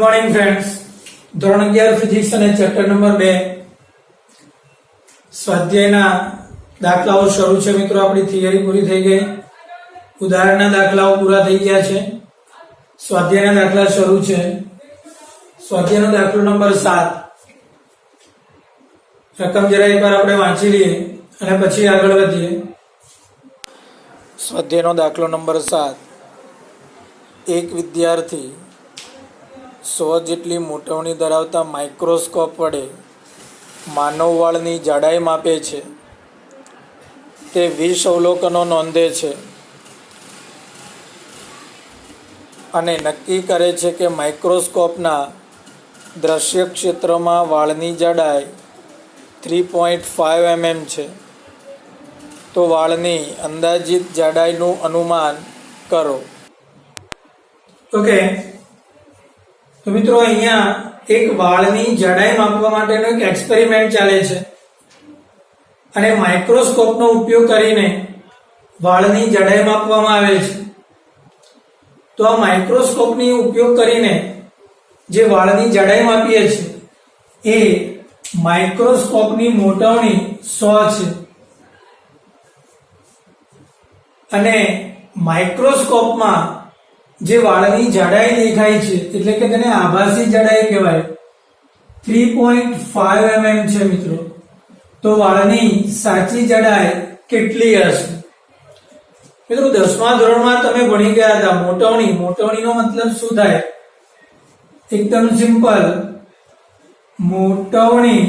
Morning friends, ધોરણ 11 physics અને chapter number 2 સ્વાધ્યાયના દાખલાઓ શરૂ છે મિત્રો. આપણી થિયરી પૂરી થઈ ગઈ, ઉદાહરણના દાખલાઓ પૂરા થઈ ગયા છે. સ્વાધ્યાયના દાખલા શરૂ છે. સ્વાધ્યાયનો દાખલો નંબર 7. રકમ જરા એકવાર આપણે વાંચી લઈએ અને પછી આગળ વધીએ. સ્વાધ્યાયનો દાખલો નંબર 7. એક વિદ્યાર્થી 100 જેટલી મોટવણી ધરાવતા માઇક્રોસ્કોપ વડે માનવ વાળની જાડાઈ માપે છે. તે 20 અવલોકનો નોંધે છે અને નક્કી કરે છે કે માઇક્રોસ્કોપના દ્રશ્ય ક્ષેત્રમાં વાળની જાડાઈ 3.5 mm છે. તો વાળની અંદાજિત જાડાઈનું અનુમાન કરો. ઓકે, તો મિત્રો અહીંયા એક વાળની જાડાઈ માપવા માટેનો એક એક્સપેરિમેન્ટ ચાલે છે અને માઇક્રોસ્કોપનો ઉપયોગ કરીને વાળની જાડાઈ માપવામાં આવે છે. તો આ માઇક્રોસ્કોપની ઉપયોગ કરીને જે વાળની જાડાઈ માપીએ છીએ એ માઇક્રોસ્કોપની મોટવણી 100 છે અને માઇક્રોસ્કોપમાં જે વાળની જાડાઈ દેખાય છે એટલે કે તેને આભાસી જાડાઈ કહેવાય, 3.5 mm છે મિત્રો. તો વાળની સાચી જાડાઈ કેટલી હશે? મિત્રો 10મા ધોરણમાં તમે ભણી ગયા હતા મોટવણીનો મતલબ શું થાય? એકદમ સિમ્પલ, મોટવણી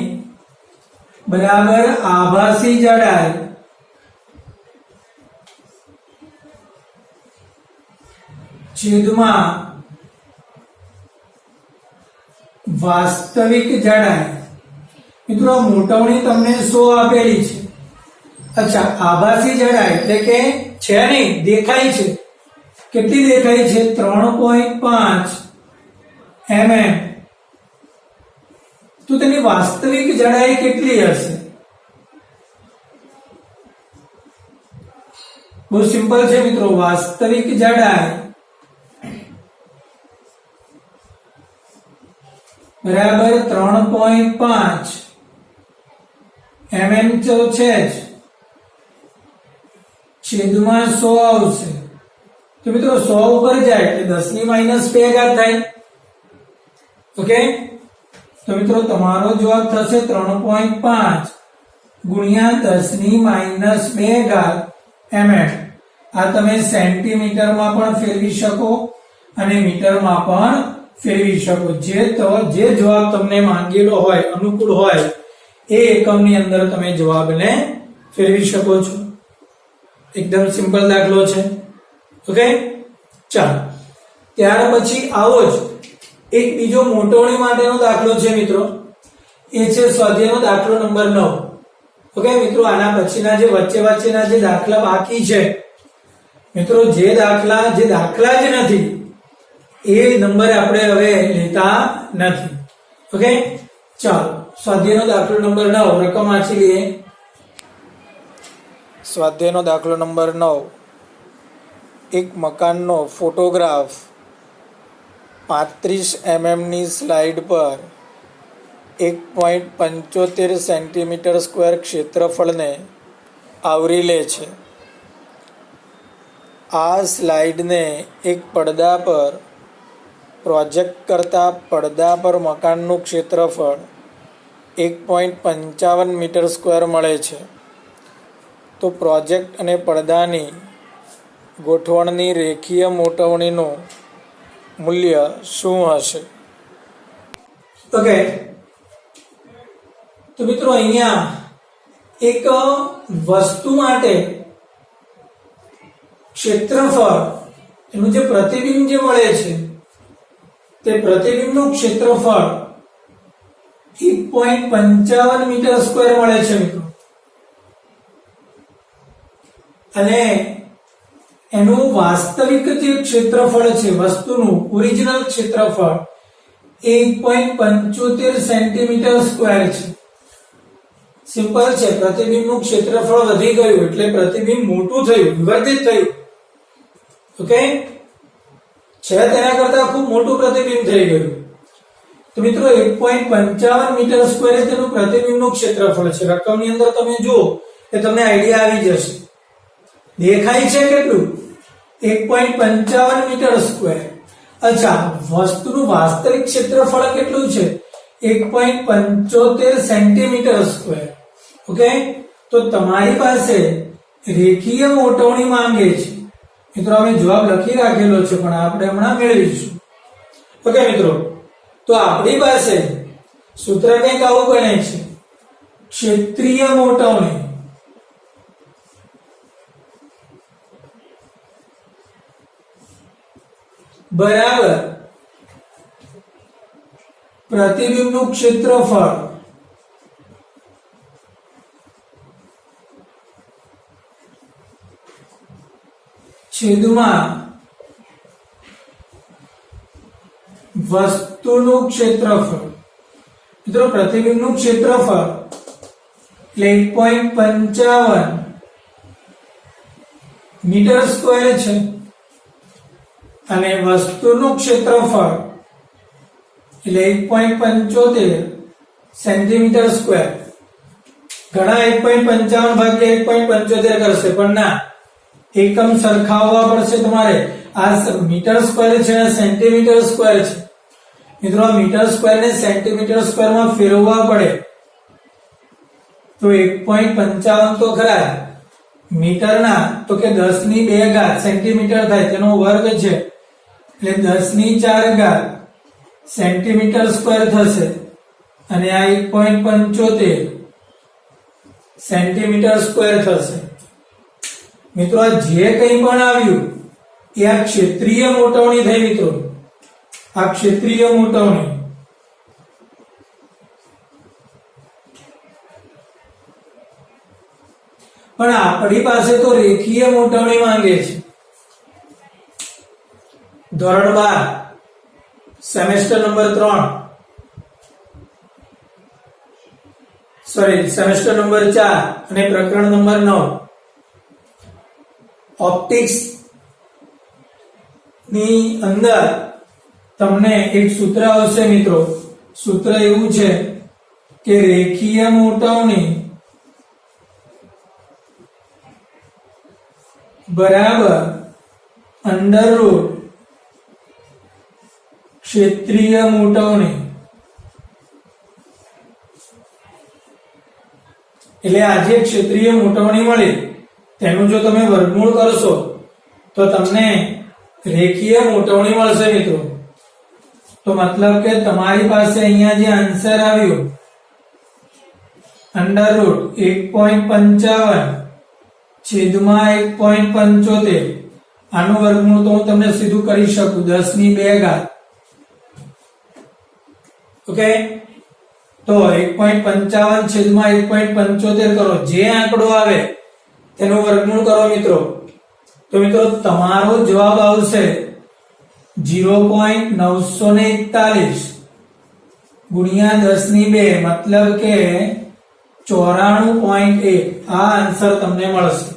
બરાબર આભાસી જાડાઈ છેદમાં વાસ્તવિક જાડાઈ. મિત્રો મોટવણી તમને 100 આપેલી છે. અચ્છા, આભાસી જાડાઈ એટલે કે છે નહીં, દેખાય છે. કેટલી દેખાય છે? 3.5 mm. તો તેની વાસ્તવિક જાડાઈ કેટલી હશે? બહુ સિમ્પલ છે મિત્રો. વાસ્તવિક જાડાઈ બરાબર 3.5 mm તો છે જ, છેદમાં 100 આવશે. તો મિત્રો 100 ઉપર જાય એટલે 10⁻2 થાય. ઓકે, તો મિત્રો તમારો જવાબ થશે 3.5 ગુણ્યા 10⁻2 mm. આ તમે સેન્ટીમીટરમાં પણ ફેરવી શકો અને મીટરમાં પણ ફેરવી શકો. જે જવાબ તમને માંગેલો હોય, અનુકૂળ હોય, એ એકમની અંદર તમે જવાબને ફેરવી શકો છો. એકદમ સિમ્પલ દાખલો છે. ઓકે, ચાલો ત્યાર પછી આવો જ એક બીજો મોટવણી માટેનો દાખલો છે મિત્રો. એ છે સ્વાધ્યાયનો દાખલો નંબર 9. ઓકે મિત્રો, આના પછીના જે વચ્ચેના જે દાખલા બાકી છે મિત્રો, જે દાખલા જ નથી એ નંબર આપણે હવે લેતા નથી. ઓકે, ચાલો સ્વાધ્યાયનો દાખલો નંબર 9 રકમ વાંચી લઈએ. સ્વાધ્યાયનો દાખલો નંબર 9. એક મકાનનો ફોટોગ્રાફ 35 mm ની સ્લાઇડ પર 1.75 સેન્ટીમીટર સ્ક્વેર ક્ષેત્રફળને આવરી લે છે. આ સ્લાઇડને એક પડદા પર પ્રોજેક્ટ કરતા પડદા પર મકાનનું ક્ષેત્રફળ 1.55 મીટર સ્ક્વેર મળે છે. તો પ્રોજેક્ટ અને પડદાની ગોઠવણની રેખીય મોટવણીનું મૂલ્ય શું હશે? ઓકે, તો મિત્રો અહીંયા એક વસ્તુ માટે ક્ષેત્રફળ, એનું જે પ્રતિબિંબ જે મળે છે તે પ્રતિબિંબનું ક્ષેત્રફળ 1.55 મીટર સ્ક્વેર મળે છે મિત્રો. અને એનું વાસ્તવિક જે ક્ષેત્રફળ છે, વસ્તુનું ઓરિજિનલ ક્ષેત્રફળ 1.75 સેન્ટીમીટર સ્ક્વેર છે. સિમ્પલ છે, પ્રતિબિંબનું ક્ષેત્રફળ વધી ગયું એટલે પ્રતિબિંબ મોટું થયું, વિવર્ધિત થયું. ઓકે, છે તેના કરતા ખૂબ મોટું પ્રતિબિંબ થઈ ગયું. તો મિત્રો 1.55 મીટર સ્ક્વેર એ તેનું પ્રતિબિંબનું ક્ષેત્રફળ છે. રકમની અંદર તમે જુઓ કે તમને આઈડિયા આવી જશે. દેખાય છે કેટલું? 1.55 મીટર સ્ક્વેર. અચ્છા, વસ્તુનું વાસ્તવિક ક્ષેત્રફળ કેટલું છે? 1.75 સેન્ટીમીટર સ્ક્વેર. ઓકે, તો તમારી પાસે રેખીય મોટવણી માંગે છે. મિત્રો અમે જવાબ લખી રાખેલો છે પણ આપણે હમણાં મેળવીશું. ઓકે મિત્રો, તો આપણી પાસે સૂત્ર કંઈક આવું બને છે, ક્ષેત્રીય મોટવણી બરાબર પ્રતિબિંબનું ક્ષેત્રફળ છેદમાં વસ્તુનું ક્ષેત્રફળ. મિત્રો પ્રતિબિંબનું ક્ષેત્રફળ એટલે 1.55 મીટર સ્ક્વેર છે અને વસ્તુનું ક્ષેત્રફળ એટલે 1.75 સેન્ટીમીટર સ્ક્વેર. ઘણા 1.55 ભાગ્યા 1.75 કરશે પણ ના, એકમ સરખાવવા પડશે તમારે. આ મીટર સ્ક્વેર છે અને સેન્ટીમીટર સ્ક્વેર છે. મિત્રો આ મીટર સ્ક્વેર ને સેન્ટીમીટર સ્ક્વેર માં ફેરવવા પડે તો 1.55 તો ખરા, મીટર ના તો કે 10⁻², સેન્ટીમીટર થાય તેનો વર્ગ છે એટલે 10⁴ સેન્ટીમીટર સ્ક્વેર થશે અને આ 1.75 સેન્ટીમીટર સ્ક્વેર થશે. મિત્રો આ જે કંઈ પણ આવ્યું એ આ ક્ષેત્રીય મોટવણી થઈ. મિત્રો આ ક્ષેત્રીય મોટવણી. પણ આપણી પાસે તો રેખીય મોટવણી માંગે છે. ધોરણ 12 સેમેસ્ટર નંબર 3 સેમેસ્ટર નંબર 4 અને પ્રકરણ નંબર 9 ઓપ્ટિક્સ ની અંદર તમને એક સૂત્ર આવશે. મિત્રો સૂત્ર એવું છે કે રેખીય મોટવણી બરાબર અંડરરૂટ ક્ષેત્રીય મોટવણી. એટલે આજે ક્ષેત્રીય મોટવણી મળી તેનું જો તમે વર્ગમૂળ કરશો તો તમને રેખીય મોટવણી મળશે. મિત્રો તો મતલબ કે તમારી પાસે અહીંયા જે આન્સર આવ્યું અંડરરૂટ 1.55 છેદમાં 1.75, આનું વર્ગમૂળ તો હું તમને સીધું કરી શકું 10⁻². ઓકે, તો 1.55 છેદમાં 1.75 કરો, જે આંકડો આવે તેનું વર્ગમૂળ કરો મિત્રો. તો મિત્રો તમારો જવાબ આવશે 0.941 ગુણ્યા 10⁻², મતલબ કે 94.1. આ આન્સર તમને મળશે.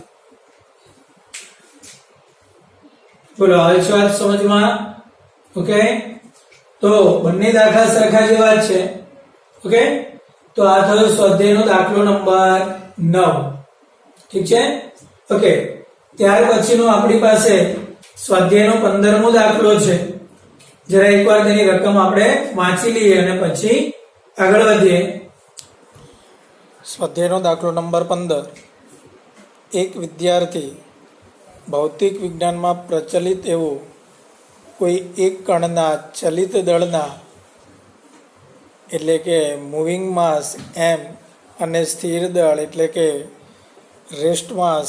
બોલો, હવે છે વાત સમજમાં? ઓકે, તો બંને દાખલા સરખા જેવા જ છે. ઓકે, તો આ થયો સ્વાધ્યાયનો દાખલો નંબર 9. ઠીક છે. ઓકે, ત્યાર પછીનો આપણી પાસે સ્વાધ્યાયનો 15મો દાખલો છે. જરા એકવાર તેની રકમ આપણે વાંચી લઈએ અને પછી આગળ વધીએ. સ્વાધ્યાયનો દાખલો નંબર 15. એક વિદ્યાર્થી ભૌતિક વિજ્ઞાનમાં પ્રચલિત એવું કોઈ એક કણના ચલિત દળના એટલે કે મૂવિંગ માસ m અને સ્થિર દળ એટલે કે રેસ્ટ માસ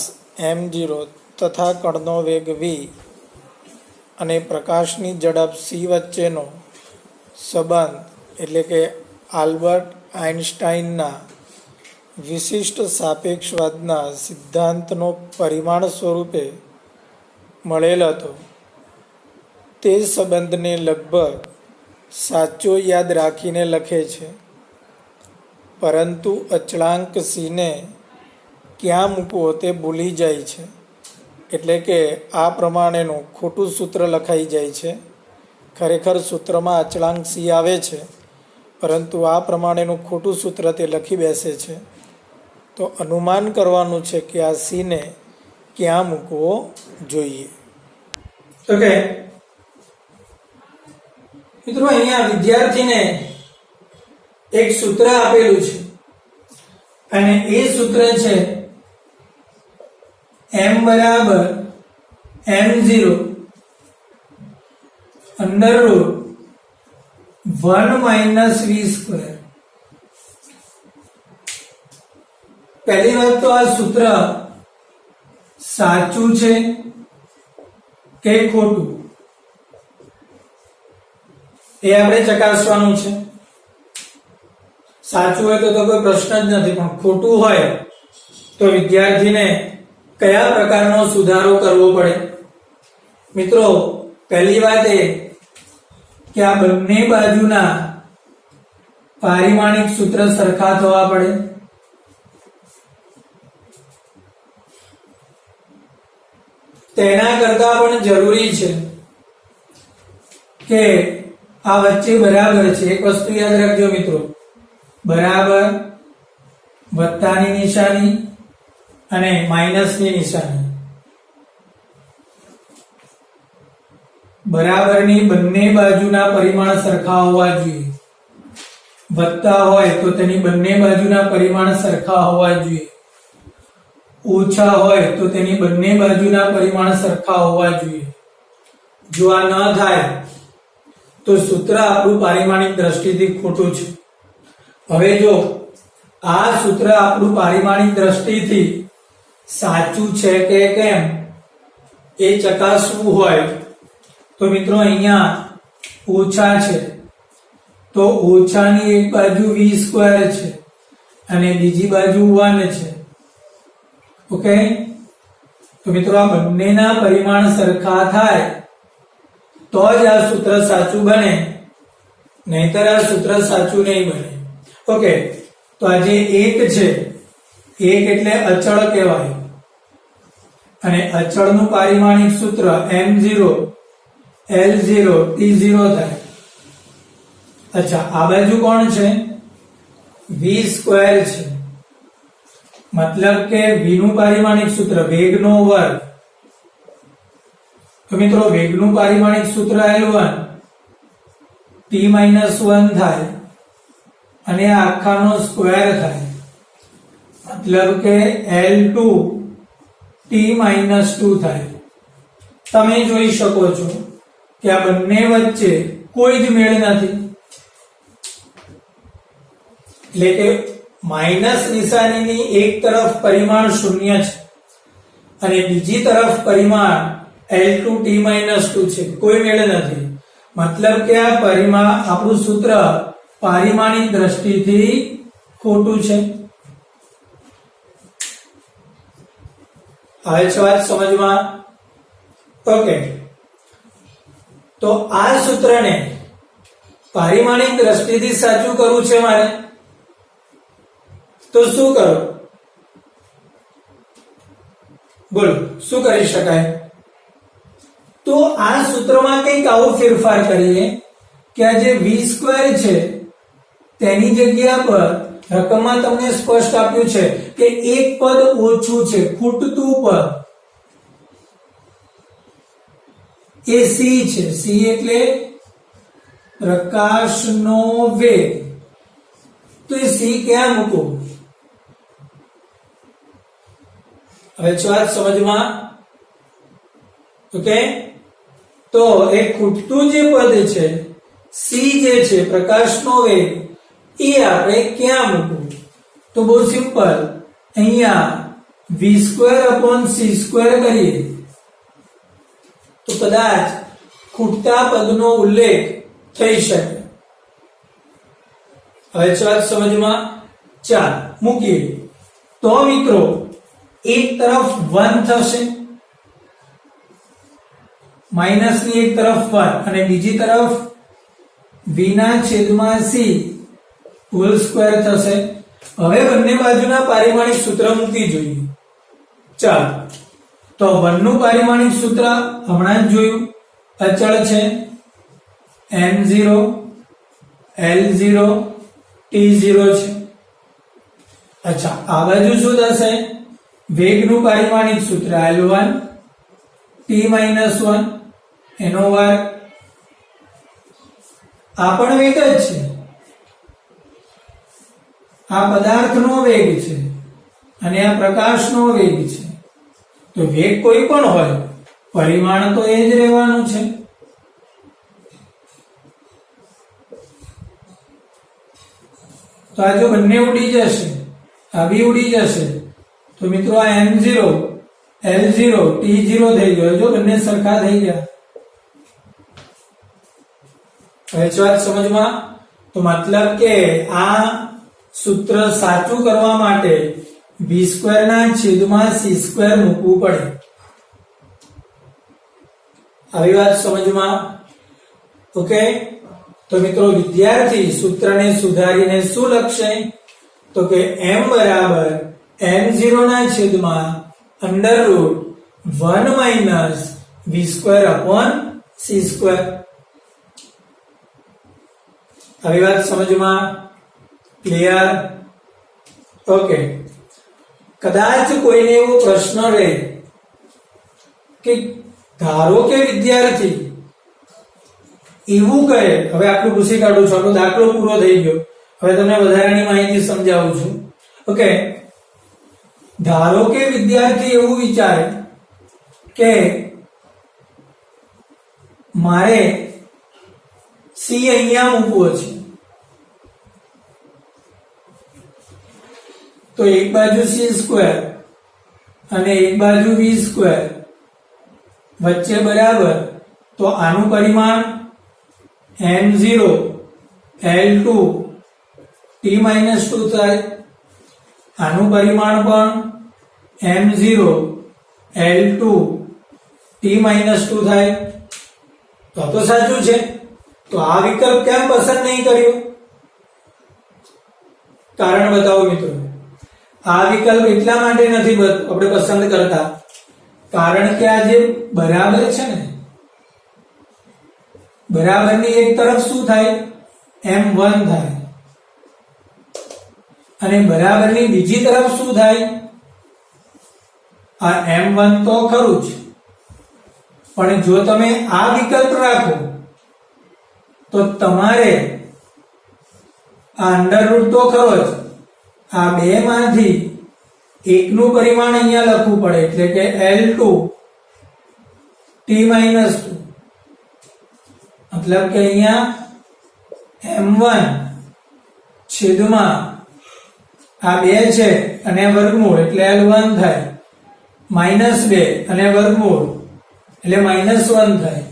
m0 તથા કણનો વેગ v અને પ્રકાશની ઝડપ c વચ્ચેનો સંબંધ એટલે કે આલ્બર્ટ આઇન્સ્ટાઈનના વિશિષ્ટ સાપેક્ષવાદના સિદ્ધાંતનો પરિમાણ સ્વરૂપે મળેલ હતો. તે સંબંધને લગભગ સાચો યાદ રાખીને લખે છે, પરંતુ અચળાંક c-ને ક્યાં મૂકવો તે ભૂલી જાય છે. એટલે કે આ પ્રમાણેનું ખોટું સૂત્ર લખાઈ જાય છે. ખરેખર સૂત્રમાં અચળાંક c આવે છે પરંતુ આ પ્રમાણેનું ખોટું સૂત્ર તે લખી બેસે છે. તો અનુમાન કરવાનું છે કે આ સીને ક્યાં મૂકવો જોઈએ. ઓકે મિત્રો, અહીંયા વિદ્યાર્થીને એક સૂત્ર આપેલું છે અને એ સૂત્ર છે m બરાબર m0 under route 1 minus v square. પહેલી વાત તો આ સૂત્ર સાચું છે કે ખોટું એ આપણે ચકાસવાનું છે. સાચું હોય તો કોઈ પ્રશ્ન જ નથી, પણ ખોટું હોય તો વિદ્યાર્થીને કયા પ્રકારનો સુધારો કરવો પડે. મિત્રો, પહેલી વાત એ કે આ બંને બાજુના પારિમાણિક સૂત્ર સરખા થવા પડે. તેના કરતા પણ જરૂરી છે કે આ વચ્ચે બરાબર છે. એક વસ્તુ યાદ રાખજો મિત્રો, બરાબર, વત્તાની નિશાની અને માઇનસની નિશાની. બરાબરની બંને બાજુના પરિમાણ સરખા હોવા જોઈએ. વત્તા હોય તો તેની બંને બાજુના પરિમાણ સરખા હોવા જોઈએ. ઓછા હોય તો તેની બંને બાજુના પરિમાણ સરખા હોવા જોઈએ. જો આ ન થાય તો સૂત્ર આપણું પારિમાણિક દ્રષ્ટિથી ખોટું છે. હવે જો આ સૂત્ર આપણું પારિમાણિક દ્રષ્ટિથી સાચું છે કે કેમ એ ચકાસવું હોય તો મિત્રો અહીંયા ઓછા છે તો ઓછાની એક બાજુ v સ્ક્વેર છે અને બીજી બાજુ 1 છે. ઓકે, તો મિત્રો આ બંનેના પરિમાણ સરખા થાય તો જ આ સૂત્ર સાચું બને, નહીતર આ સૂત્ર સાચું નહીં બને. ઓકે, તો આ જે 1 છે, 1 એટલે અચળ કહેવાય અને અચળનું પારિમાણિક સૂત્ર m0 L0 T0 થાય. અચ્છા, આ બાજુ કોણ છે? v સ્ક્વેર છે, મતલબ કે v નું પારિમાણિક સૂત્ર વેગનો વર્ગ. તો મિત્રો વેગનું પારિમાણિક સૂત્ર L1 t-1 થાય અને આ આખાનો સ્ક્વેર થાય, મતલબ કે L2 t-2 થાય. તમે જોઈ શકો છો કે આ બંને વચ્ચે કોઈ જ મેળ નથી, એટલે કે માઇનસ નિશાનીની એક તરફ પરિમાણ 0 છે અને બીજી તરફ પરિમાણ L2 t-2 છે, કોઈ મેળ નથી. મતલબ કે આ પરિમાણ આપણું સૂત્ર પારિમાણિક દ્રષ્ટિથી ખોટું છે. આવે છે વાત સમજમાં? ઓકે, તો આ સૂત્રને પારિમાણિક દ્રષ્ટિથી સાચું કરવું છે મારે, તો શું કરું? બોલો, શું કરી શકાય? તો આ સૂત્રમાં કંઈક આવો ફેરફાર કરીએ કે આ જે v સ્ક્વેર છે તેની જગ્યા પર રકમમાં તમને સ્પષ્ટ આપ્યું છે કે એક પદ ઓછું છે, ખૂટતું પદ એ c છે. c એટલે પ્રકાશનો વેગ. તો એ c ક્યાં મૂકવું? હવે વાત સમજમાં? ઓકે, તો એક ખૂટતું જે પદ છે c જે છે પ્રકાશનો વેગ, એ આપણે ક્યાં મૂકવું? તો બહુ સિમ્પલ, અહીંયા v²/c² કરીએ તો કદાચ ખૂટતા પદનો ઉલ્લેખ થઈ શકે. હવે વાત સમજમાં? ચાલ મૂકીએ. તો મિત્રો એક તરફ 1 થશે, માઇનસ ની એક તરફ 1 અને બીજી તરફ v/c હોલ સ્ક્વેર થશે. હવે બંને બાજુના પારિમાણિક સૂત્ર મૂકી જોઈએ. ચાલો, તો 1 નું પારિમાણિક સૂત્ર હમણાં જ જોયું, અચળ છે m0 L0 T0 છે. અચ્છા, આ બાજુ શું થશે? વેગનું પારિમાણિક સૂત્ર L1 T-1 એનો વર્ગ. આ પણ વેગ જ છે, આ પદાર્થનો વેગ છે અને આ પ્રકાશનો વેગ છે. તો વેગ કોઈ પણ હોય, પરિમાણ તો એ જ રહેવાનું છે. તો આ જો બંને ઉડી જશે, આ બી ઉડી જશે, તો મિત્રો આ M0 L0 T0 થઈ ગયો. જો બંને સરખા થઈ ગયા. હવે જો વાત સમજમાં, તો મતલબ કે આ સૂત્ર સાચું કરવા માટે v² ના છેદમાં c² મૂકવું પડે. આવી વાત સમજમાં? ઓકે. તો મિત્રો વિદ્યાર્થી સૂત્રને સુધારીને શું લખશે? તો કે m બરાબર m0 ના છેદમાં √1 માઈનસ v² અપોન c². આવી વાત સમજમાં? ક્લિયર? ઓકે. કદાચ કોઈને એવો પ્રશ્ન રહે કે ધારો કે વિદ્યાર્થી એવું કહે, હવે આટલું પૂછી કાઢું છું, આપણો દાખલો પૂરો થઈ ગયો, હવે તમને વધારાની માહિતી સમજાવું છું. ઓકે. ધારો કે વિદ્યાર્થી એવું વિચારે કે મારે c અહીંયા મૂકવો છે, તો એક બાજુ c² અને એક બાજુ v², વચ્ચે બરાબર. તો આનું પરિમાણ m0 L2 T-2 થાય, આનું પરિમાણ પણ m0 L2 T-2 થાય. તો સાચું છે. તો આ વિકલ્પ કેમ પસંદ નહીં કર્યો? કારણ બતાવો મિત્રો. આ વિકલ્પ એટલા માટે નથી આપણે પસંદ કરતા, કારણ કે આ જે બરાબર છે ને, બરાબરની એક તરફ શું થાય? m1 થાય, અને બરાબરની બીજી તરફ શું થાય? આ m1 તો ખરું જ, પણ જો તમે આ વિકલ્પ રાખો તો તમારે આ અંડરરૂટ તો ખરો જ, આ બે માંથી એકનું પરિમાણ અહીંયા લખવું પડે, એટલે કે L2 T-2. મતલબ કે અહીંયા m1 છેદમાં આ 2 છે અને વર્ગમૂળ એટલે L1 થાય, -2 અને વર્ગમૂળ એટલે -1 થાય,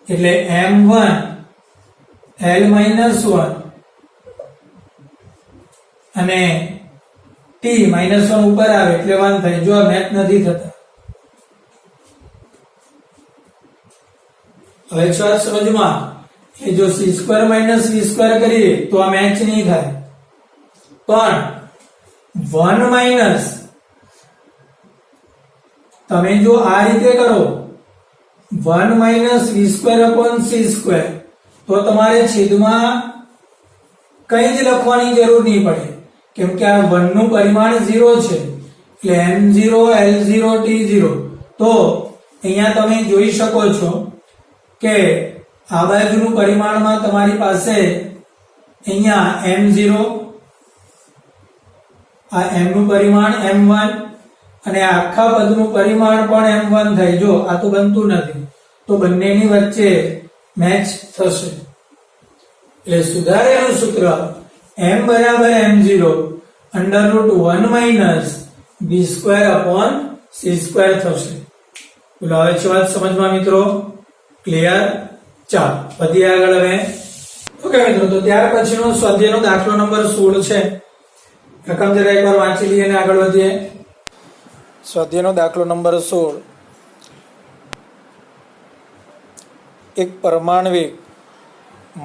એટલે m1 L-1 અને T-1 ઉપર આવે એટલે 1 થાય. જો આ મેચ નથી થતા. હવે જો આ સમજમાં, કે જો c² - v² કરીએ તો આ મેચ નહીં થાય, પણ 1 માઈનસ તમે જો આ રીતે કરો 1 માઈનસ v² અપોન c², તો તમારે છેદમાં કંઈ જ લખવાની જરૂર નહીં પડે, કેમ કે આ 1 નું પરિમાણ 0 છે, એટલે m0 L0 T0. તો અહીંયા તમે જોઈ શકો છો કે આ બાજુનું પરિમાણમાં તમારી પાસે અહીંયા m0, આ m નું પરિમાણ m1 અને આખા પદનું પરિમાણ પણ m1 થાય. જો આ તો બનતું નથી, તો બંનેની વચ્ચે મેચ થશે. એટલે સુધારેલું સૂત્ર m બરાબર m0 √1 minus v² upon c² થશે. બોલો હવે છે વાત સમજમાં મિત્રો? ક્લિયર? ચાલો વધીએ આગળ. હવે ઓકે મિત્રો, તો ત્યાર પછીનો સ્વાધ્યાયનો દાખલો નંબર 16 છે. રકમ જરા એકવાર વાંચી લઈએ અને આગળ વધીએ. સ્વાધ્યાયનો દાખલો નંબર 16. એક પરમાણ્વિક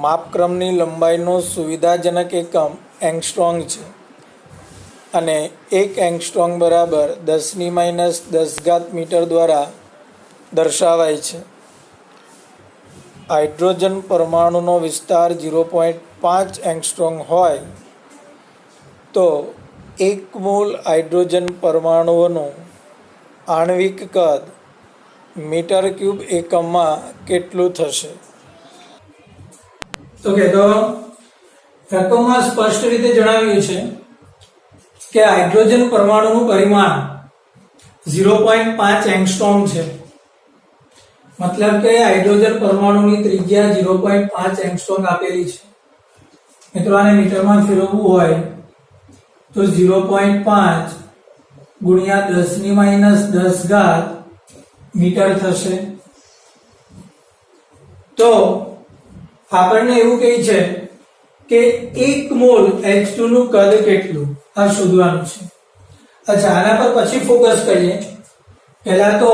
માપક્રમની લંબાઈનો સુવિધાજનક એકમ એંગસ્ટ્રોમ છે અને 1 એંગસ્ટ્રોમ બરાબર 10⁻10 મીટર દ્વારા દર્શાવાય છે. હાઇડ્રોજન પરમાણુનો વિસ્તાર 0.5 5 એંગસ્ટ્રોમ હોય તો 1 મોલ હાઇડ્રોજન પરમાણુઓનું આણ્વિક કદ મીટર ક્યુબ એકમમાં કેટલું થશે? ઓકે, તો રકમમાં સ્પષ્ટ રીતે જણાવ્યું છે કે હાઇડ્રોજન પરમાણુનું પરિમાણ 0.5 એંગસ્ટ્રોમ છે. મતલબ કે હાઇડ્રોજન પરમાણુની ત્રિજ્યા 0.5 એંગસ્ટ્રોમ આપેલી છે. મિત્રો આને મીટરમાં ફેરવવું હોય તો 0.5 ગુણ્યા 10⁻10 મીટર થશે. તો આપણને એવું કહે છે કે 1 મોલ H2 નું કદ કેટલું આ શોધવાનું છે. અચ્છા, આના પર પછી ફોકસ કરીએ. પહેલા તો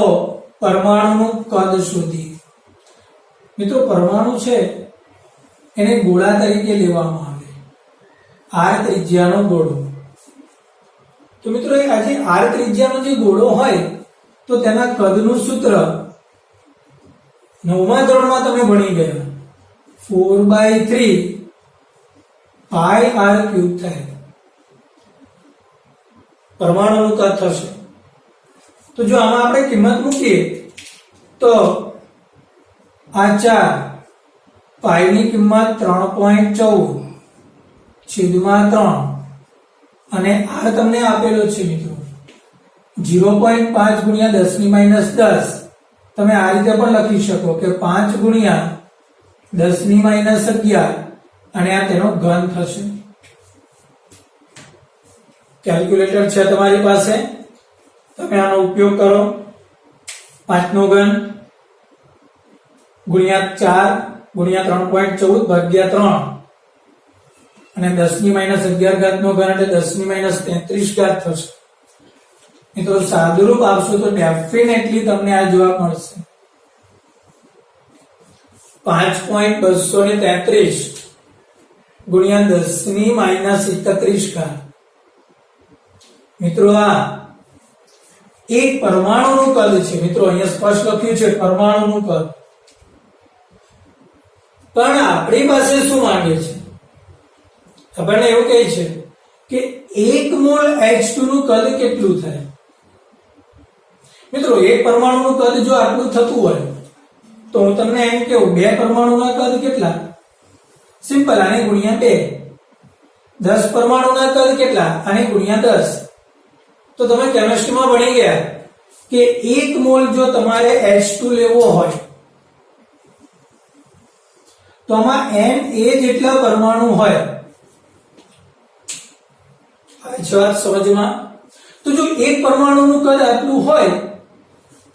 પરમાણુનું કદ શોધીએ. મિત્રો પરમાણુ છે એને ગોળા તરીકે લેવામાં આવે, r ત્રિજ્યાનો ગોળો. તો મિત્રો આજે r ત્રિજ્યાનો જે ગોળો હોય તો તેના કદનું સૂત્ર 9મા ધોરણમાં તમે ભણી ગયા, 4/3 પાઈ r ક્યુબ થાય. પરમાણુનું કદ થશે. તો જો આમાં આપણે કિંમત મૂકીએ તો આ 4 પાઈની કિંમત 3.14/3 અને r તમને આપેલો છે મિત્રો 0.5 ગુણ્યા 10⁻10. તમે આ રીતે પણ લખી શકો કે 5 ગુણ્યા 10⁻11 અને આ તેનો ઘન થશે. કેલ્ક્યુલેટર છે તમારી પાસે, તમે આનો ઉપયોગ કરો. 5 નો ઘન ગુણ્યા 4 ગુણ્યા 3.14 ભાગ્યા 3 અને 10⁻11 નો ઘન એટલે 10⁻33 થશે. મિત્રો સાદુરૂપ આપશો તો ડેફિનેટલી તમને આ જવાબ મળશે 5.233 ગુણ્યા 10⁻31. મિત્રો આ એક પરમાણુનું કદ છે. મિત્રો અહીંયા સ્પષ્ટ લખ્યું છે પરમાણુનું કદ. પણ આપણી પાસે શું માંગે છે? આપણને એવું કહે છે કે 1 મોલ H2 નું કદ કેટલું થાય. મિત્રો એક પરમાણુનું કદ જો આટલું થતું હોય તો હું તમને એમ કહું, 2 પરમાણુના કદ કેટલા? સિમ્પલ, આને ગુણ્યા 2. 10 પરમાણુના કદ કેટલા? આને ગુણ્યા 10. તો તમે કેમિસ્ટ્રીમાં ભણી ગયા કે 1 મોલ જો તમારે H2 લેવો હોય તો આમાં Na જેટલા પરમાણુ હોય. આ વાત સમજમાં. તો જો એક પરમાણુનું કદ આટલું હોય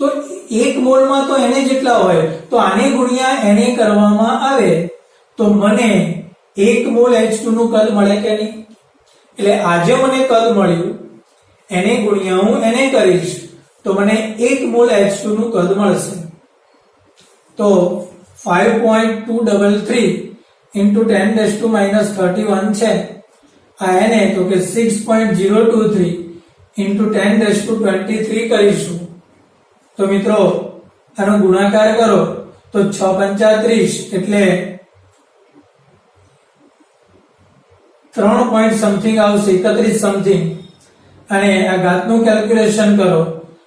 તો 1 મોલમાં તો Na જેટલા હોય, તો આને ગુણ્યા Na કરવામાં આવે તો મને 1 મોલ H2 નું કદ મળે કે નહીં? એટલે આજે મને કદ મળ્યું, Na ગુણ્યા હું Na કરીશ તો મને 1 મોલ H2 નું કદ મળશે. તો 5.233 into 10⁻31 છે. આ Na તો કે 6.023 into 10⁻23 કરીશું. તો મિત્રો આનો ગુણાકાર કરો તો 6 એટલે 3 પોઈન્ટ સમથિંગ આવશે, 31 સમથિંગ. અને આ ઘાતનું કેલ્ક્યુલેશન કરો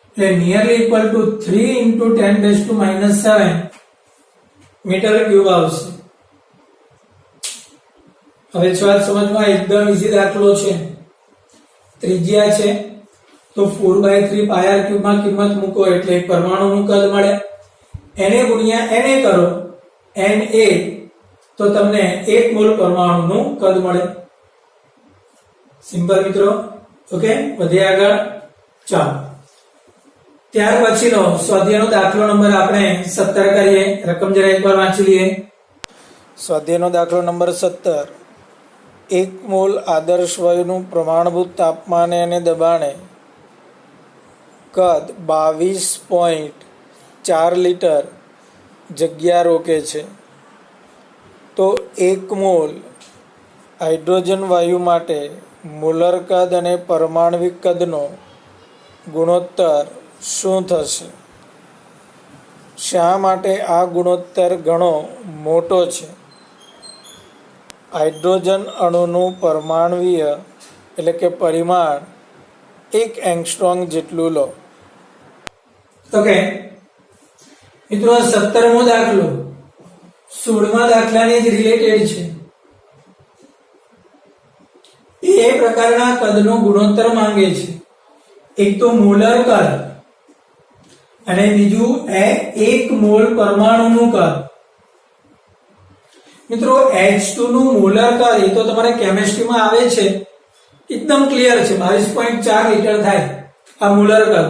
એટલે nearly equal to 3 into 10⁻7 metre cube આવશે. હવે વાત સમજમાં એકદમ ઈઝી દાખલો છે. ત્રિજ્યા છે તો 4/3 પાઈ r ક્યુબ માં કિંમત મૂકો એટલે એક પરમાણુનું કદ મળે. Na ગુણ્યા Na કરો, Na તો તમને 1 મોલ પરમાણુનું કદ મળે. સિમ્પલ મિત્રો. ઓકે, વધીએ આગળ. ચાલો, ત્યાર પછીનો સ્વાધ્યાયનો દાખલો નંબર આપણે 17 કરીએ. રકમ જરા એકવાર વાંચી લઈએ. સ્વાધ્યાયનો દાખલો નંબર 17. 1 મોલ આદર્શ વાયુનું પ્રમાણભૂત તાપમાને અને દબાણે કદ 22.4 લિટર જગ્યા રોકે છે તો 1 મોલ હાઇડ્રોજન વાયુ માટે મોલર કદ અને પરમાણવિક કદનો ગુણોત્તર શું થશે? શા માટે આ ગુણોત્તર ઘણો મોટો છે? હાઇડ્રોજન અણુનું પરમાણુય એટલે કે પરિમાણ 1 એંગસ્ટ્રોમ જેટલું લો. ઓકે મિત્રો, 17મો દાખલો 16મા દાખલાની જ રિલેટેડ છે. એ પ્રકારના કદનો ગુણોત્તર માંગે છે. એક તો મોલર કદ અને બીજું 1 મોલ પરમાણુનું કદ. મિત્રો, H2 નું મોલર કદ એ તો તમારે કેમિસ્ટ્રીમાં આવે છે, એકદમ ક્લિયર છે, 22.4 લિટર થાય આ મોલર કદ.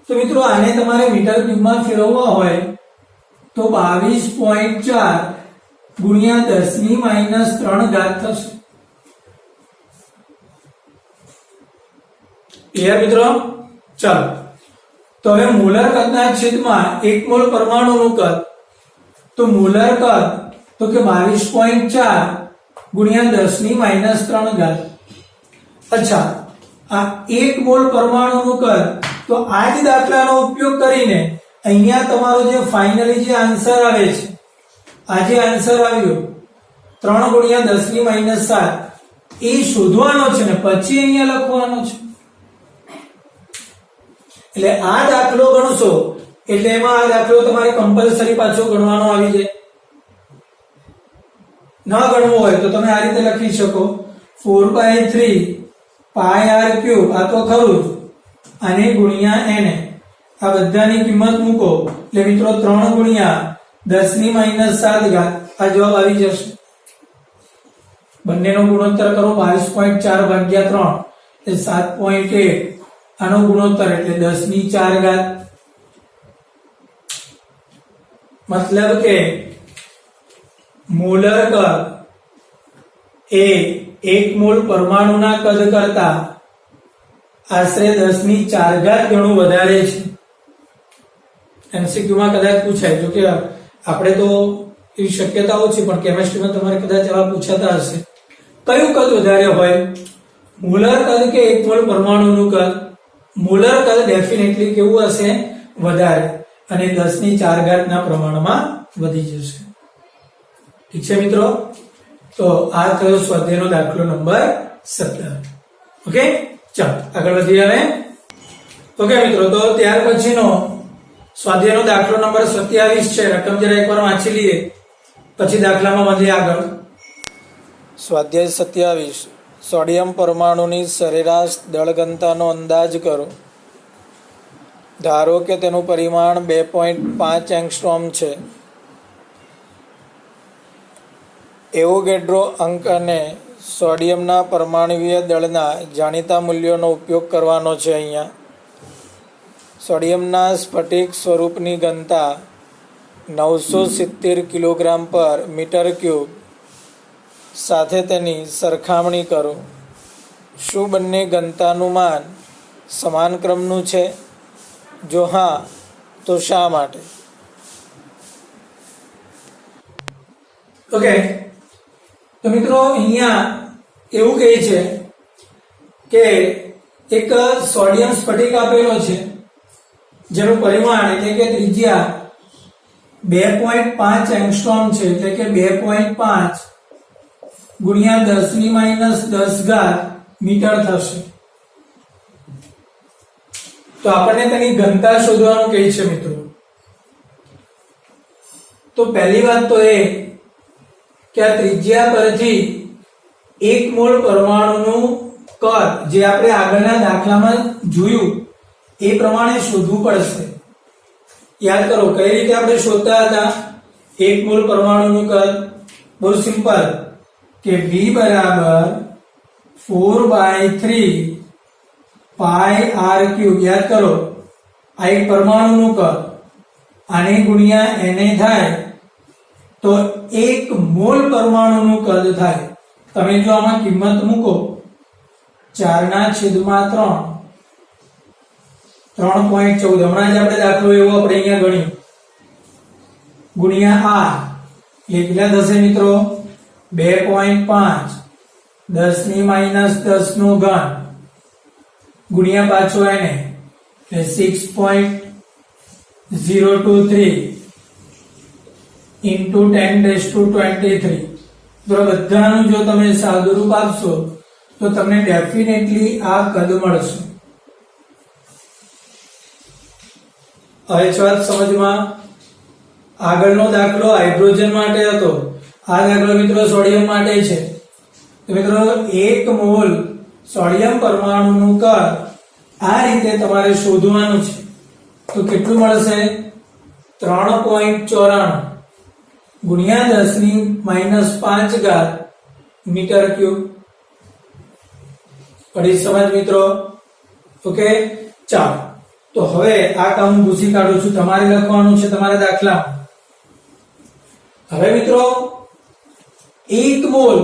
તો મિત્રો, આને તમારે મીટર ક્યુબમાં ફેરવવા હોય તો 22.4 ગુણ્યા 10⁻³ થશે. ક્લિયર મિત્રો? ચાલો, તો હવે મોલર કદના છેદમાં 1 મોલ પરમાણુનું કદ. તો મોલર કદ તો કે 22.4 ગુણ્યા 10⁻³. અચ્છા, આ 1 મોલ પરમાણુનું કદ, તો આ જ દાખલાનો ઉપયોગ કરીને અહીંયા તમારો જે ફાઇનલી જે આન્સર આવે છે, આ જે આન્સર આવ્યો 3 ગુણ્યા 10⁻7 એ શોધવાનો છે ને પછી અહીંયા લખવાનો છે. એટલે આ દાખલો ગણશો એટલે એમાં આ દાખલો તમારે કમ્પલસરી પાછો ગણવાનો આવી જાય. ન ગણવો હોય તો તમે આ રીતે લખી શકો 4/3 πr3, આ તો ખરું જ, અને ગુણ્યા n, આ બધાની કિંમત મૂકો એટલે મિત્રો 3 ગુણ્યા 10⁻7 આ જવાબ આવી જશે. બંનેનો ગુણોત્તર કરો 22.4 ભાગ્યા 3 એટલે 7.1. આનો ગુણોત્તર એટલે 10⁻4. મતલબ કે મોલર કદ એ 1 મોલ પરમાણુના કદ કરતા આશરે 10⁻4 ગણું વધારે છે. MCQ માં કદાચ પૂછાય, જો કે આપણે તો એવી શક્યતા ઓછી, પણ કેમિસ્ટ્રીમાં તમારે કદાચ આવા પૂછાતા હશે. કયું કદ વધારે હોય, મોલર કદ કે 1 મોલ પરમાણુનું કદ? મોલર કદ ડેફિનેટલી કેવું હશે? વધારે, અને 10⁻4 ના પ્રમાણમાં વધી જશે. ઠીક છે મિત્રો? તો આ થયો સ્વાધ્યાયનો દાખલો નંબર 17. ઓકે, ચાલો આગળ વધીએ હવે. ઓકે મિત્રો, તો ત્યાર પછીનો સ્વાધ્યાયનો દાખલો નંબર 27 છે. રકમ જરા એકવાર વાંચી લઈએ પછી દાખલામાં વધીએ આગળ. સ્વાધ્યાય 27. સોડિયમ પરમાણુની સરેરાશ દળ ઘનતાનો અંદાજ કરો. ધારો કે તેનું પરિમાણ 2.5 એંગસ્ટ્રોમ છે. એવોગેડ્રો અંક અને સોડિયમના પરમાણુય દળના જાણીતા મૂલ્યોનો ઉપયોગ કરવાનો છે. અહીંયા સોડિયમના સ્ફટિક સ્વરૂપની ઘનતા 970 કિલોગ્રામ પર મીટર ક્યુબ સાથે તેની સરખામણી કરો. શું બંને ઘનતાનું માન સમાન ક્રમનું છે? જો હા, તો શા માટે? ઓકે, તો મિત્રો અહીંયા એવું કહે છે કે એક સોડિયમ સ્ફટિક આપેલો છે જેનું પરિમાણ એટલે કે ત્રિજ્યા 2.5 એંગસ્ટ્રોમ છે, એટલે કે 2.5 ગુણ્યા 10⁻10 મીટર થશે. તો આપણને તેની ઘનતા શોધવાનું કહે છે મિત્રો. તો પહેલી વાત તો એ કે આ ત્રિજ્યા પરથી 1 મોલ પરમાણુનું કદ જે આપણે આગળના દાખલામાં જોયું એ પ્રમાણે શોધવું પડશે. યાદ કરો કઈ રીતે આપણે શોધતા હતા 1 મોલ પરમાણુનું કદ? બહુ સિમ્પલ, કે V બરાબર 4/3 πr3. યાદ કરો, આ એક પરમાણુનું કદ, આને ગુણ્યા Na થાય તો 1 મોલ પરમાણુનું કદ થાય. તમે જો આમાં કિંમત મૂકો 4/3 3.14, હમણાં જ આપણે દાખલો એવો આપણે અહીંયા ગણ્યું, ગુણ્યા r એટલે કેટલા થશે મિત્રો? 2.5 10⁻10 ગુણ્યા પાછો એને એટલે 6.023 into 10⁻23. તો બધાનું જો તમે સાદુરૂપ આપશો તો તમને ડેફિનેટલી આ કદ મળશે. હવે છે વાત સમજમાં. આગળનો દાખલો હાઇડ્રોજન માટે હતો, આ દાખલો મિત્રો સોડિયમ માટે છે. તો મિત્રો 1 મોલ સોડિયમ પરમાણુનું કદ આ રીતે તમારે શોધવાનું છે. તો કેટલું મળશે? 3.94 ગુણ્યા 10⁻⁵ મીટર ક્યુબ. પડી સમજ મિત્રો? ઓકે, ચાલો તો હવે આ કામ હું ભૂસી કાઢું છું, તમારે લખવાનું છે તમારા દાખલા. હવે મિત્રો 1 મોલ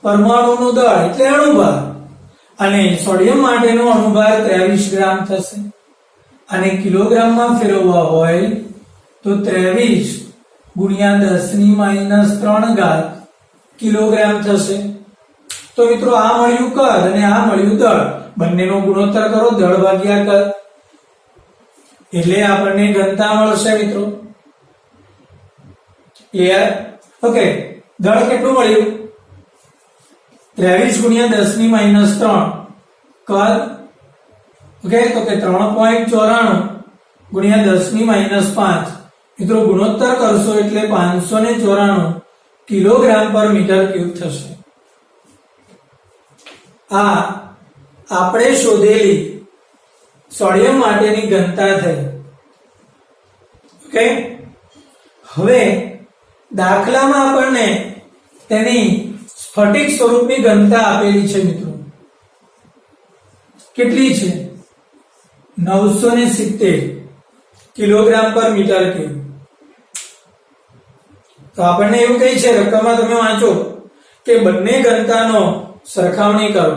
પરમાણુનું દળ એટલે અણુભાર, અને સોડિયમ માટેનો અણુભાર 23 ગ્રામ થશે, અને કિલોગ્રામમાં ફેરવવા હોય તો 23 ગુણ્યા 10⁻³ કિલોગ્રામ થશે. તો મિત્રો આ મળ્યું કદ અને આ મળ્યું દળ, બંનેનો ગુણોત્તર કરો, દળ ભાગ્યા કદ, એટલે આપણને ઘનતા મળશે મિત્રો. ક્લિયર? ઓકે, દળ કેટલું મળ્યું? 23 ગુણ્યા 10⁻³ કદ. ઓકે, તો કે 3.94 ગુણ્યા 10⁻⁵. મિત્રો ગુણોત્તર કરશો એટલે 594 કિલોગ્રામ પર મીટર ક્યુબ થશે. આ આપણે શોધેલી સોડિયમ માટેની ઘનતા થઈ. ઓકે, હવે દાખલામાં આપણને તેની સ્ફટિક સ્વરૂપની ઘનતા આપેલી છે મિત્રો. કેટલી છે? 970 કિલોગ્રામ પર મીટર ક્યુબ. તો આપણને એવું કહે છે, રકમમાં તમે વાંચો કે બંને ઘનતાનો સરખામણી કરો.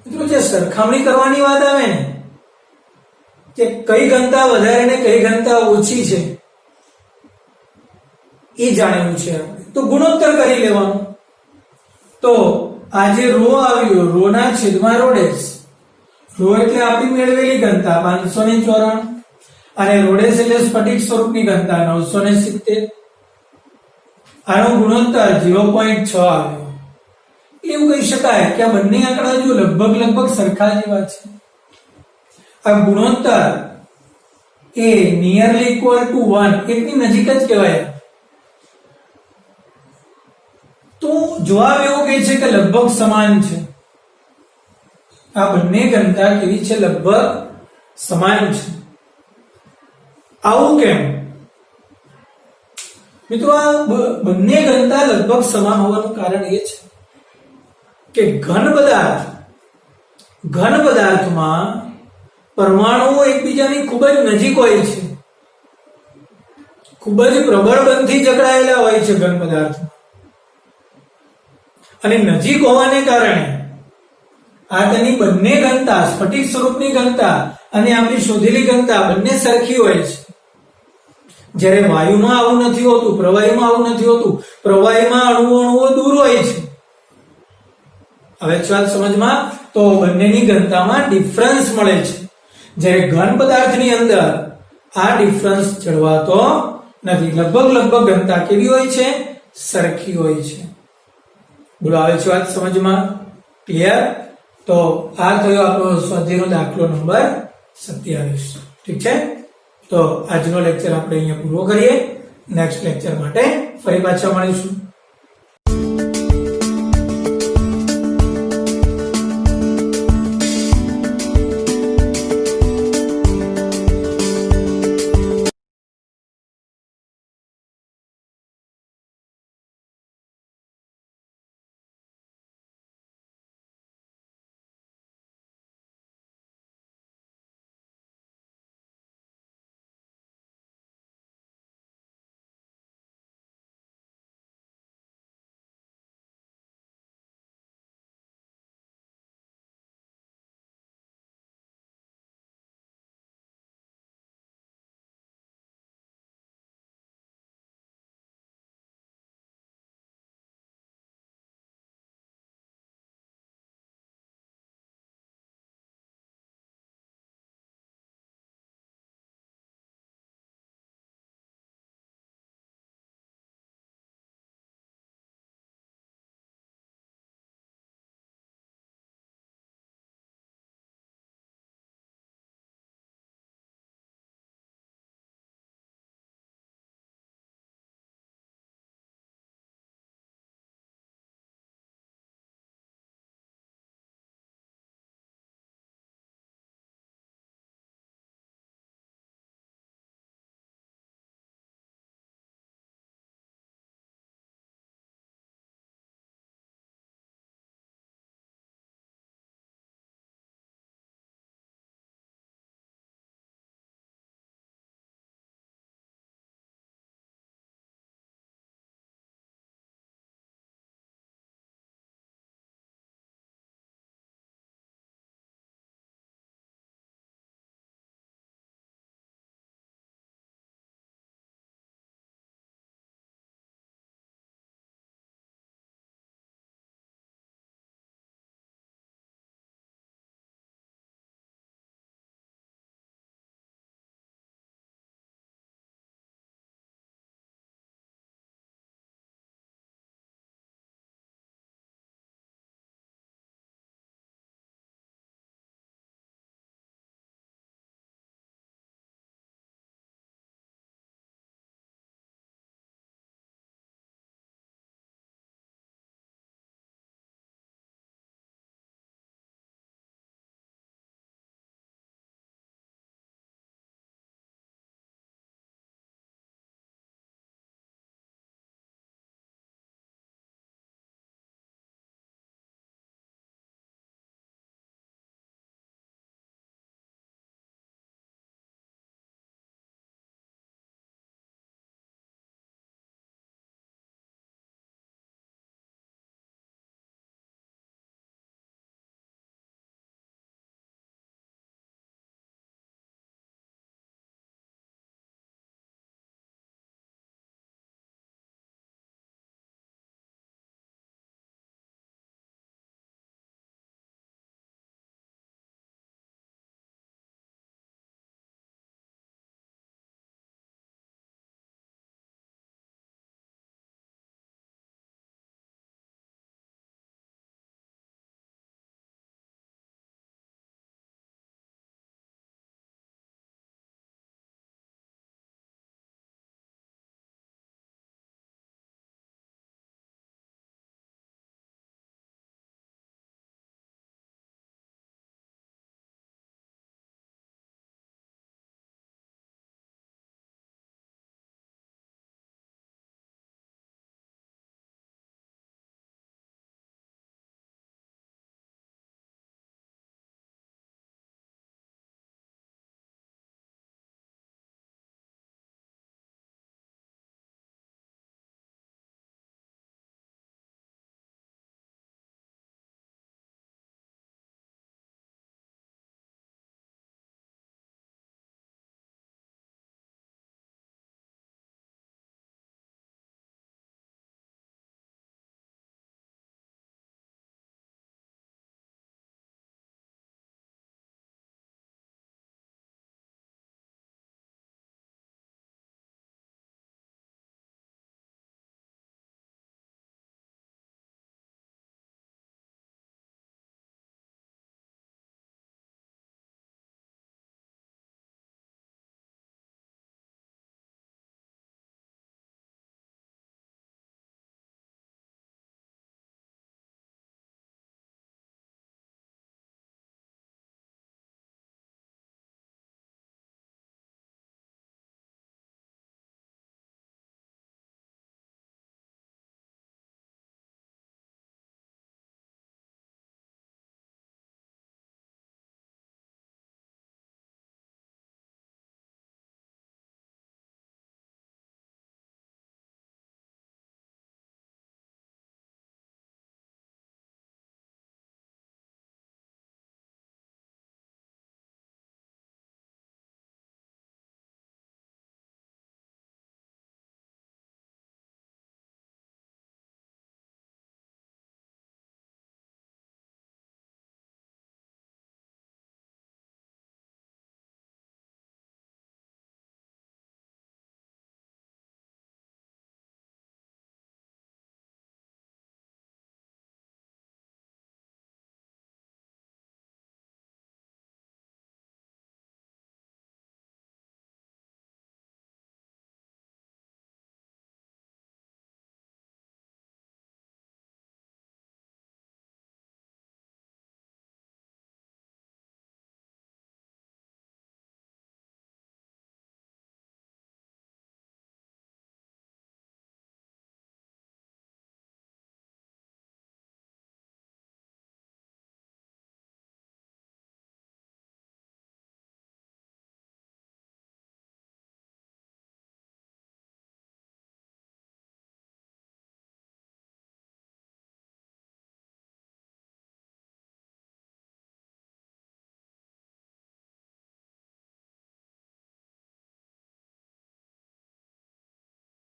મિત્રો જે સરખામણી કરવાની વાત આવે ને, કે કઈ ઘનતા વધારે ને કઈ ઘનતા ઓછી છે એ જાણવું છે આપણે, તો ગુણોત્તર કરી લેવાનું. તો આ જે રો આવ્યો, રો ના છેદમાં રોડેસ, રો એટલે આપણી મેળવેલી ઘનતા 594, અને રોડેસ એટલે સ્ફટિક સ્વરૂપની ઘનતા 970. આનો ગુણોત્તર 0.6 આવ્યો. એવું કહી શકાય કે આ બંને આંકડા જો લગભગ સરખા જેવા છે. આ ગુણોત્તર એ નિયરલી ઇક્વલ ટુ 1, એકની નજીક જ કહેવાય. તો જવાબ એવો કહે છે કે લગભગ સમાન છે. આ બંને ઘનતા કેવી છે? લગભગ સમાન છે. આવું કેમ? મિત્રો આ બંને ઘનતા લગભગ સમાન હોવાનું કારણ એ છે કે ઘન પદાર્થમાં પરમાણુઓ એકબીજાની ખૂબ જ નજીક હોય છે, ખૂબ જ પ્રબળ બંધથી જકડાયેલા હોય છે ઘન પદાર્થમાં, અને નજીક હોવાને કારણે આ તેની બંને ઘનતા, સ્ફટિક સ્વરૂપની ઘનતા અને આપણી શોધેલી ઘનતા બંને સરખી હોય છે. જ્યારે વાયુમાં આવું નથી હોતું, પ્રવાહીમાં આવું નથી હોતું. પ્રવાહીમાં અણુઓ દૂર હોય છે. હવે વાત સમજમાં. તો બંનેની ઘનતામાં ડિફરન્સ મળે છે, જ્યારે ઘન પદાર્થની અંદર આ ડિફરન્સ જળવાતો નથી. લગભગ ઘનતા કેવી હોય છે? સરખી હોય છે. બોલો, આવે છે વાત સમજમાં? ક્લિયર? તો આ થયો આપણો સ્વાધ્યાયનો દાખલો નંબર 27. ઠીક છે? તો આજનો લેક્ચર આપણે અહીંયા પૂરો કરીએ. નેક્સ્ટ લેક્ચર માટે ફરી પાછા મળીશું.